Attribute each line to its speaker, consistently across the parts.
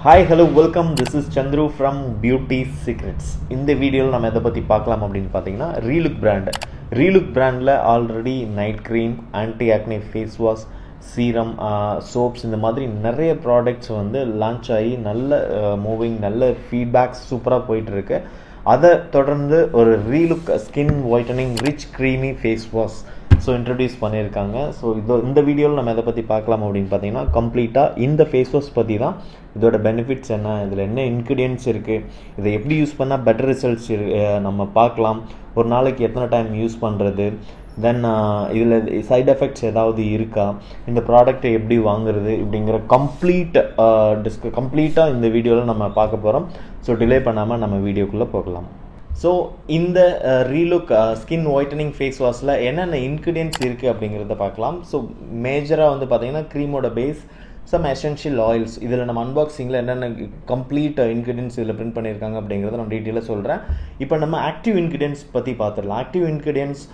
Speaker 1: Hi hello welcome, this is Chandru from beauty secrets. இந்த வீடியோவில் நம்ம எதை பற்றி பார்க்கலாம் அப்படின்னு பார்த்தீங்கன்னா ரீலுக் பிராண்டில் already night cream, anti acne face wash, serum, soaps இந்த மாதிரி நிறைய ப்ராடக்ட்ஸ் வந்து லான்ச் ஆகி நல்ல மூவிங், நல்ல ஃபீட்பேக்ஸ் சூப்பராக போயிட்டுருக்கு. அதை தொடர்ந்து ஒரு Relook skin whitening rich creamy face wash introduce பண்ணியிருக்காங்க. ஸோ இந்த வீடியோவில் நம்ம எதை பற்றி பார்க்கலாம் அப்படின்னு பார்த்தீங்கன்னா, கம்ப்ளீட்டாக இந்த ஃபேஸ் வாஷ் பற்றி தான். இதோட பெனிஃபிட்ஸ் என்ன, இதில் என்ன இன்க்ரீடியன்ட்ஸ் இருக்குது, இதை எப்படி யூஸ் பண்ணால் பெட்டர் ரிசல்ட்ஸ் நம்ம பார்க்கலாம், ஒரு நாளைக்கு எத்தனை டைம் யூஸ் பண்ணுறது, தென் இதில் சைட் எஃபெக்ட்ஸ் ஏதாவது இருக்கா, இந்த ப்ராடக்ட்டை எப்படி வாங்குறது இப்படிங்கிற கம்ப்ளீட்டாக இந்த வீடியோவில் நம்ம பார்க்க போகிறோம். ஸோ டிலே பண்ணாமல் நம்ம வீடியோக்குள்ளே போகலாம். ஸோ இந்த ரீலுக் ஸ்கின் ஒயிட்டனிங் ஃபேஸ் வாஷில் என்னென்ன இன்க்ரீடியன்ட்ஸ் இருக்குது அப்படிங்கிறத பார்க்கலாம். ஸோ மேஜராக வந்து பார்த்திங்கன்னா க்ரீமோட பேஸ், சம் எசென்ஷியல் ஆயில்ஸ். இதில் நம்ம அன்பாக்சிங்கில் என்னென்ன கம்ப்ளீட் இன்க்ரீடியன்ட்ஸ் இதில் பிரிண்ட் பண்ணியிருக்காங்க அப்படிங்கிறத நான் டீட்டெயிலாக சொல்கிறேன். இப்போ நம்ம ஆக்டிவ் இன்க்ரீடியன்ட்ஸ் பற்றி பார்த்துடலாம். Active ingredients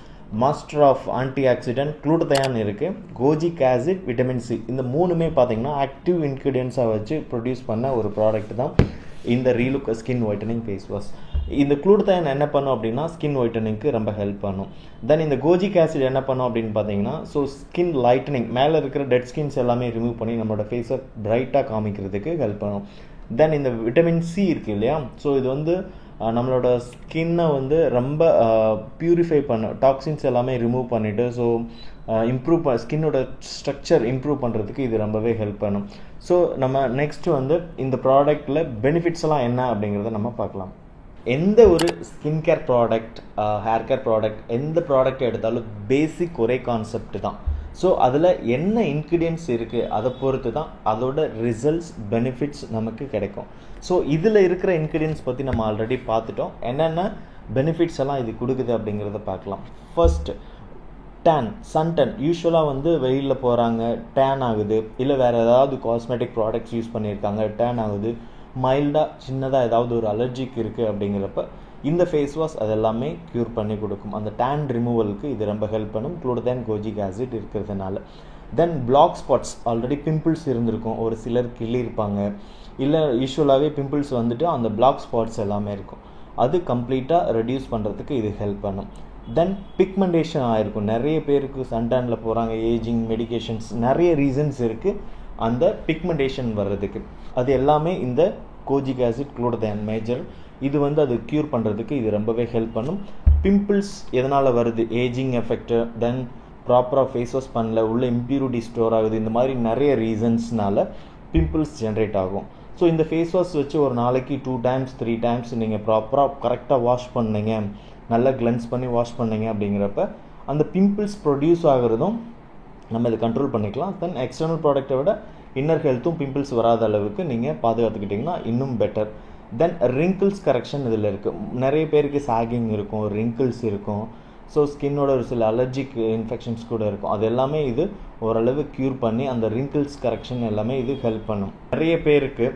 Speaker 1: master of antioxidant glutathione இருக்குது, கோஜிக் ஆசிட், விட்டமின் சி. இந்த மூணுமே பார்த்திங்கன்னா ஆக்டிவ் இன்க்ரீடியன்ட்ஸாக வச்சு ப்ரொடியூஸ் பண்ண ஒரு ப்ராடக்ட் தான் இந்த Relook skin whitening face wash. இந்த குளூட்டதயான் என்ன பண்ணும் அப்படின்னா ஸ்கின் ஒயிட்டனிங்க்கு ரொம்ப ஹெல்ப் பண்ணும். தென் இந்த கோஜிக் ஆசிட் என்ன பண்ணும் அப்படின்னு பார்த்தீங்கன்னா, ஸோ ஸ்கின் லைட்டனிங், மேலே இருக்கிற டெட் ஸ்கின்ஸ் எல்லாமே ரிமூவ் பண்ணி நம்மளோட ஃபேஸை பிரைட்டாக காமிக்கிறதுக்கு ஹெல்ப் பண்ணும். தென் இந்த விட்டமின் சி இருக்குது இல்லையா, ஸோ இது வந்து நம்மளோட ஸ்கின்னை வந்து ரொம்ப பியூரிஃபை பண்ண, டாக்ஸின்ஸ் எல்லாமே ரிமூவ் பண்ணிவிட்டு ஸோ ஸ்கின்னோட ஸ்ட்ரக்சர் இம்ப்ரூவ் பண்ணுறதுக்கு இது ரொம்பவே ஹெல்ப் பண்ணும். ஸோ நம்ம நெக்ஸ்ட் வந்து இந்த ப்ராடக்டில் பெனிஃபிட்ஸ் எல்லாம் என்ன அப்படிங்கிறத நம்ம பார்க்கலாம். எந்த ஒரு skin care product, hair care product, எந்த ப்ராடக்ட் எடுத்தாலும் பேசிக் ஒரே கான்செப்ட் தான். ஸோ அதில் என்ன இன்க்ரீடியன்ட்ஸ் இருக்குது அதை பொறுத்து தான் அதோட ரிசல்ட்ஸ், பெனிஃபிட்ஸ் நமக்கு கிடைக்கும். ஸோ இதில் இருக்கிற இன்க்ரீடியன்ட்ஸ் பற்றி நம்ம ஆல்ரெடி பார்த்துட்டோம். என்னென்ன பெனிஃபிட்ஸ் எல்லாம் இது கொடுக்குது அப்படிங்கிறத பார்க்கலாம். First, suntan. யூஸ்வலாக வந்து வெயிலில் போகிறாங்க, டேன் ஆகுது, இல்லை வேறு ஏதாவது காஸ்மெட்டிக் ப்ராடக்ட்ஸ் யூஸ் பண்ணியிருக்காங்க, டேன் ஆகுது, மைல்டாக சின்னதாக ஏதாவது ஒரு அலர்ஜிக் இருக்குது அப்படிங்கிறப்ப இந்த ஃபேஸ் வாஷ் அதெல்லாமே க்யூர் பண்ணி கொடுக்கும். அந்த டேன் ரிமூவலுக்கு இது ரொம்ப ஹெல்ப் பண்ணும், குளூட்டதயான், கோஜிக் ஆசிட் இருக்கிறதுனால. Then black spots, already pimples இருந்திருக்கும், ஒரு சிலர் கிள்ளி இருப்பாங்க, இல்லை யூஸ்வலாகவே பிம்பிள்ஸ் வந்துட்டு அந்த பிளாக் ஸ்பாட்ஸ் எல்லாமே இருக்கும், அது கம்ப்ளீட்டாக ரெடியூஸ் பண்ணுறதுக்கு இது ஹெல்ப் பண்ணும். தென் பிக்மெண்டேஷன் ஆகிருக்கும், நிறைய பேருக்கு சன்டேனில் போகிறாங்க, ஏஜிங், மெடிகேஷன்ஸ், நிறைய ரீசன்ஸ் இருக்குது அந்த பிக்மெண்டேஷன் வர்றதுக்கு. அது எல்லாமே இந்த கோஜிக் ஆசிட், குளூட்டதயான் மேஜர், இது வந்து அது க்யூர் பண்ணுறதுக்கு இது ரொம்பவே ஹெல்ப் பண்ணும். பிம்பிள்ஸ் எதனால் வருது, ஏஜிங் எஃபெக்ட், தென் ப்ராப்பராக ஃபேஸ் வாஷ் பண்ணல, உள்ள இம்ப்யூரிட்டி ஸ்டோர் ஆகுது, இந்த மாதிரி நிறைய ரீசன்ஸ்னால பிம்பிள்ஸ் ஜென்ரேட் ஆகும். ஸோ இந்த ஃபேஸ் வாஷ் வச்சு ஒரு நாளைக்கு 2 times 3 times நீங்கள் ப்ராப்பராக கரெக்டாக வாஷ் பண்ணீங்க, நல்லா கிளென்ஸ் பண்ணி வாஷ் பண்ணீங்க அப்படிங்கிறப்ப அந்த பிம்பிள்ஸ் ப்ரொடியூஸ் ஆகிறதும் நம்ம இதை கண்ட்ரோல் பண்ணிக்கலாம். தென் எக்ஸ்டர்னல் ப்ராடக்டை விட இன்னர் ஹெல்த்தும் பிம்பிள்ஸ் வராத அளவுக்கு நீங்கள் பாதுகாத்துக்கிட்டிங்கன்னா இன்னும் பெட்டர். தென் ரிங்கிள்ஸ் கரெக்ஷன் இதில் இருக்குது. நிறைய பேருக்கு சாகிங் இருக்கும், ரிங்கிள்ஸ் இருக்கும், ஸோ ஸ்கின்னோட ஒரு சில அலர்ஜிக் இன்ஃபெக்ஷன்ஸ் கூட இருக்கும், அது எல்லாமே இது ஓரளவு க்யூர் பண்ணி அந்த ரிங்கிள்ஸ் கரெக்ஷன் எல்லாமே இது ஹெல்ப் பண்ணும். நிறைய பேருக்கு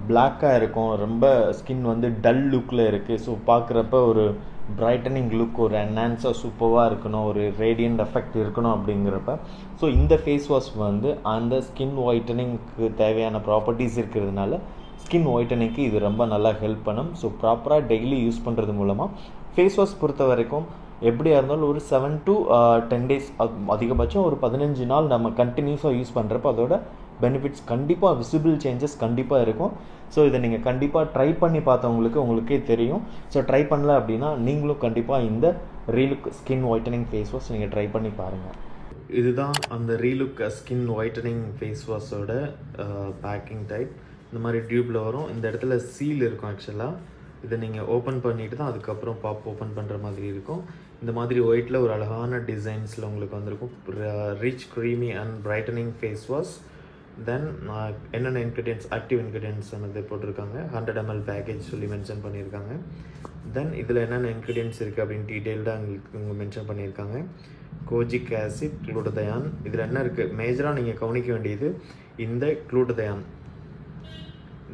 Speaker 1: பிளாக்காக இருக்கும், ரொம்ப ஸ்கின் வந்து டல் லுக்கில் இருக்குது, ஸோ பார்க்குறப்ப ஒரு பிரைட்டனிங் லுக், ஒரு என்ஹான்ஸாக சூப்பராக இருக்கணும், ஒரு ரேடியன்ட் எஃபெக்ட் இருக்கணும் அப்படிங்கிறப்ப ஸோ இந்த ஃபேஸ் வாஷ் வந்து அந்த ஸ்கின் ஒயிட்டனிங்க்கு தேவையான ப்ராப்பர்ட்டிஸ் இருக்கிறதுனால ஸ்கின் ஒயிட்டனிங்க்கு இது ரொம்ப நல்லா ஹெல்ப் பண்ணும். ஸோ ப்ராப்பராக டெய்லி யூஸ் பண்ணுறது மூலமாக ஃபேஸ் வாஷ் பொறுத்த வரைக்கும் எப்படியா இருந்தாலும் ஒரு 7 to 10 days, அதிகபட்சம் ஒரு 15 நாள் நம்ம கண்டினியூஸாக யூஸ் பண்ணுறப்ப அதோட பெனிஃபிட்ஸ் கண்டிப்பாக, விசிபிள் சேஞ்சஸ் கண்டிப்பாக இருக்கும். ஸோ இதை நீங்கள் கண்டிப்பாக ட்ரை பண்ணி பார்த்தவங்களுக்கு உங்களுக்கே தெரியும். ஸோ ட்ரை பண்ணல அப்படின்னா நீங்களும் கண்டிப்பாக இந்த Relook skin whitening face wash நீங்கள் ட்ரை பண்ணி பாருங்கள். இதுதான் அந்த ரீலுக் ஸ்கின் ஒயிட்டனிங் ஃபேஸ் வாஷோட பேக்கிங் டைப். இந்த மாதிரி டியூப்பில் வரும், இந்த இடத்துல சீல் இருக்கும். ஆக்சுவலாக இதை நீங்கள் ஓப்பன் பண்ணிவிட்டு தான் அதுக்கப்புறம் பாப் ஓப்பன் பண்ணுற மாதிரி இருக்கும். இந்த மாதிரி ஒயிட்டில் ஒரு அழகான டிசைன்ஸில் உங்களுக்கு வந்திருக்கும். Rich creamy and brightening face wash. Then என்னென்ன இன்க்ரீடியன்ட்ஸ், ஆக்டிவ் இன்க்ரீடியன்ட்ஸ் வந்து போட்டிருக்காங்க, 100 ml பேக்கேஜ் சொல்லி மென்ஷன் பண்ணியிருக்காங்க. தென் இதில் என்னென்ன இன்க்ரீடியன்ட்ஸ் இருக்குது அப்படின்னு டீட்டெயில்டாக உங்களுக்கு மென்ஷன் பண்ணியிருக்காங்க. Kojic acid, glutathione. இதில் என்ன இருக்குது, மேஜராக நீங்கள் கவனிக்க வேண்டியது இந்த குளூட்டதயான்.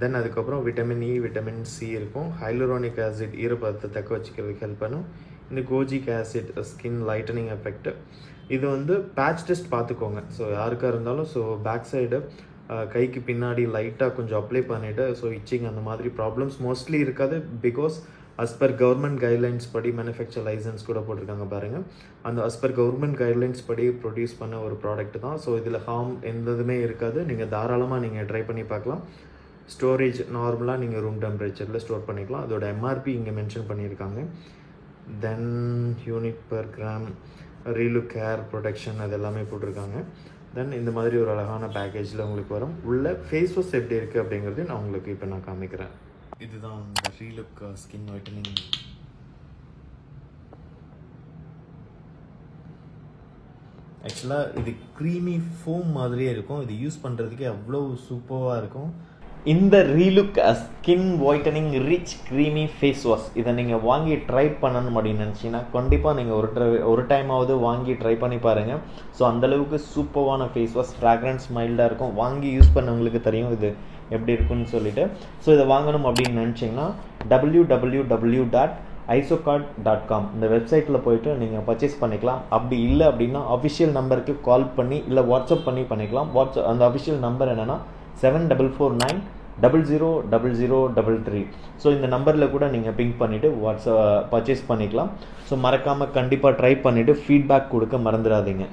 Speaker 1: தென் அதுக்கப்புறம் விட்டமின் இ, விட்டமின் சி இருக்கும். ஹைலூரோனிக் ஆசிட் ஈரப்பதத்தை தக்க வச்சுக்கிறதுக்கு ஹெல்ப் பண்ணும். இந்த kojic acid skin lightening effect. இது வந்து பேட்ச் டெஸ்ட் பார்த்துக்கோங்க. ஸோ யாருக்காக இருந்தாலும் ஸோ பேக் சைடு கைக்கு பின்னாடி லைட்டாக கொஞ்சம் அப்ளை பண்ணிவிட்டு ஸோ இச்சிங் அந்த மாதிரி ப்ராப்ளம்ஸ் மோஸ்ட்லி இருக்காது. Because as per government guidelines படி மேனுஃபேக்சர் லைசன்ஸ் கூட போட்டிருக்காங்க பாருங்கள். அந்த as per கவர்மெண்ட் கைட்லைன்ஸ் படி ப்ரொடியூஸ் பண்ண ஒரு ப்ராடக்ட் தான். ஸோ இதில் ஹார்ம் எந்ததுமே இருக்காது. நீங்கள் தாராளமாக நீங்கள் ட்ரை பண்ணி பார்க்கலாம். ஸ்டோரேஜ் நார்மலாக நீங்கள் ரூம் டெம்பரேச்சரில் ஸ்டோர் பண்ணிக்கலாம். அதோட எம்ஆர்பி இங்கே மென்ஷன் பண்ணியிருக்காங்க. தென் unit per gram, relook care protection அது எல்லாமே போட்டிருக்காங்க. தென் இந்த மாதிரி ஒரு அழகான பேக்கேஜில் உங்களுக்கு வரும். உள்ள ஃபேஸ் வாஷ் எப்படி இருக்குது அப்படிங்கிறது நான் உங்களுக்கு இப்போ நான் காமிக்கிறேன். இதுதான் இந்த ரீலுக் ஸ்கின் ஒயிட்டனிங். ஆக்சுவலாக இது க்ரீமி ஃபோம் மாதிரியே இருக்கும். இது யூஸ் பண்ணுறதுக்கே அவ்வளோ சூப்பராக இருக்கும். இந்த Relook skin whitening rich creamy face wash இதை நீங்கள் வாங்கி ட்ரை பண்ணணும் அப்படின்னு நினச்சிங்கன்னா கண்டிப்பாக நீங்கள் ஒரு டைமாவது வாங்கி ட்ரை பண்ணி பாருங்கள். ஸோ அந்தளவுக்கு சூப்பரான ஃபேஸ் வாஷ், ஃப்ராக்ரன்ஸ் மைல்டாக இருக்கும். வாங்கி யூஸ் பண்ணவங்களுக்கு தெரியும் இது எப்படி இருக்குன்னு சொல்லிட்டு. ஸோ இதை வாங்கணும் அப்படின்னு நினச்சிங்கன்னா www.isocard.com இந்த வெப்சைட்டில் போய்ட்டு நீங்கள் பர்ச்சேஸ் பண்ணிக்கலாம். அப்படி இல்லை அப்படின்னா அஃபிஷியல் நம்பருக்கு கால் பண்ணி இல்லை வாட்ஸ்அப் பண்ணி பண்ணிக்கலாம். அந்த அஃபிஷியல் நம்பர் என்னென்னா 7449000033. ஸோ இந்த நம்பரில் கூட நீங்கள் பிங்க் பண்ணிவிட்டு பர்ச்சேஸ் பண்ணிக்கலாம். ஸோ மறக்காமல் கண்டிப்பாக ட்ரை பண்ணிவிட்டு ஃபீட்பேக் கொடுக்க மறந்துடாதீங்க.